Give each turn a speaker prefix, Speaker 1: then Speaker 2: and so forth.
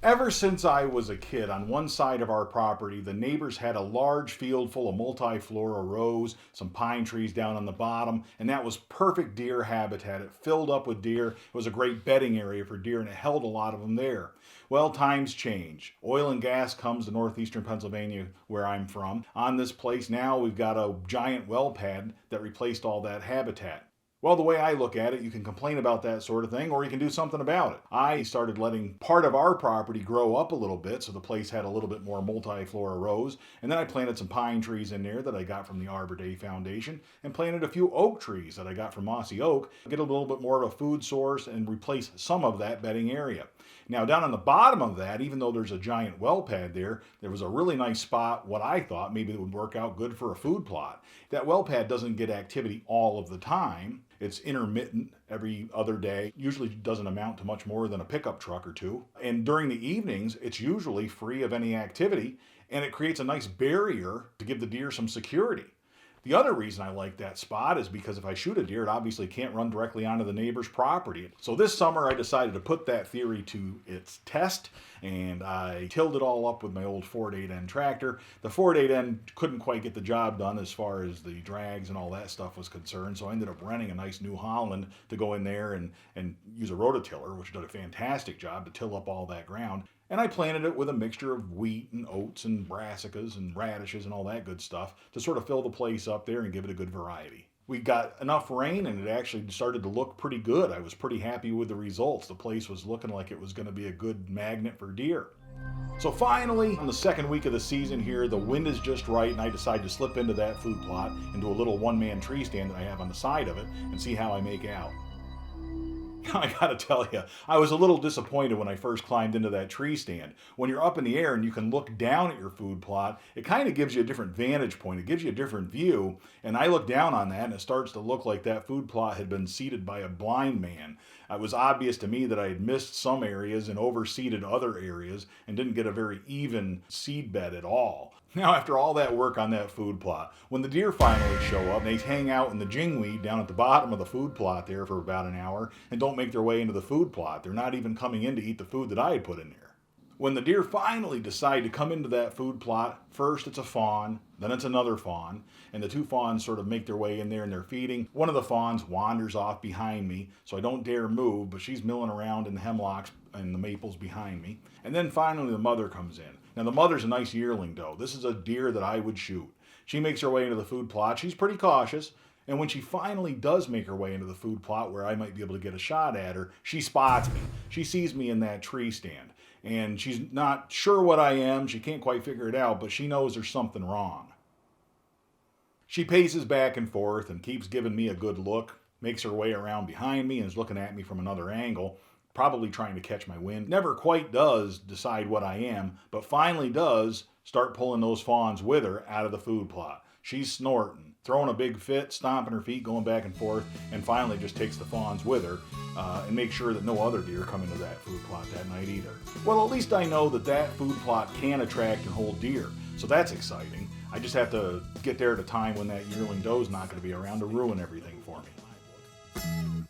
Speaker 1: Ever since I was a kid, on one side of our property, the neighbors had a large field full of multiflora rows, some pine trees down on the bottom, and that was perfect deer habitat. It filled up with deer. It was a great bedding area for deer, and it held a lot of them there. Well, times change. Oil and gas comes to northeastern Pennsylvania, where I'm from. On this place now, we've got a giant well pad that replaced all that habitat. Well, the way I look at it, you can complain about that sort of thing, or you can do something about it. I started letting part of our property grow up a little bit, so the place had a little bit more multiflora rows, and then I planted some pine trees in there that I got from the Arbor Day Foundation, and planted a few oak trees that I got from Mossy Oak, get a little bit more of a food source and replace some of that bedding area. Now, down on the bottom of that, even though there's a giant well pad there was a really nice spot, what I thought maybe it would work out good for a food plot. That well pad doesn't get activity all of the time. It's intermittent every other day, usually doesn't amount to much more than a pickup truck or two. And during the evenings, it's usually free of any activity, and it creates a nice barrier to give the deer some security. The other reason I like that spot is because if I shoot a deer, it obviously can't run directly onto the neighbor's property. So this summer I decided to put that theory to its test, and I tilled it all up with my old Ford 8N tractor. The Ford 8N couldn't quite get the job done as far as the drags and all that stuff was concerned, so I ended up renting a nice New Holland to go in there and use a rototiller, which did a fantastic job to till up all that ground. And I planted it with a mixture of wheat and oats and brassicas and radishes and all that good stuff to sort of fill the place up there and give it a good variety. We got enough rain and it actually started to look pretty good. I was pretty happy with the results. The place was looking like it was going to be a good magnet for deer. So finally, on the second week of the season here, the wind is just right and I decide to slip into that food plot, into a little one-man tree stand that I have on the side of it, and see how I make out. I gotta tell you, I was a little disappointed when I first climbed into that tree stand. When you're up in the air and you can look down at your food plot, it kind of gives you a different vantage point. It gives you a different view. And I look down on that and it starts to look like that food plot had been seeded by a blind man. It was obvious to me that I had missed some areas and overseeded other areas and didn't get a very even seed bed at all. Now, after all that work on that food plot, when the deer finally show up, they hang out in the jingweed down at the bottom of the food plot there for about an hour and don't make their way into the food plot. They're not even coming in to eat the food that I had put in there. When the deer finally decide to come into that food plot, first it's a fawn, then it's another fawn, and the two fawns sort of make their way in there and they're feeding. One of the fawns wanders off behind me, so I don't dare move, but she's milling around in the hemlocks and the maples behind me. And then finally the mother comes in. Now the mother's a nice yearling doe. This is a deer that I would shoot. She makes her way into the food plot. She's pretty cautious. And when she finally does make her way into the food plot where I might be able to get a shot at her, she spots me. She sees me in that tree stand. And she's not sure what I am. She can't quite figure it out, but she knows there's something wrong. She paces back and forth and keeps giving me a good look, makes her way around behind me and is looking at me from another angle, probably trying to catch my wind. Never quite does decide what I am, but finally does start pulling those fawns with her out of the food plot. She's snorting, throwing a big fit, stomping her feet, going back and forth, and finally just takes the fawns with her and makes sure that no other deer come into that food plot that night either. Well, at least I know that that food plot can attract and hold deer, so that's exciting. I just have to get there at a time when that yearling doe's not going to be around to ruin everything for me.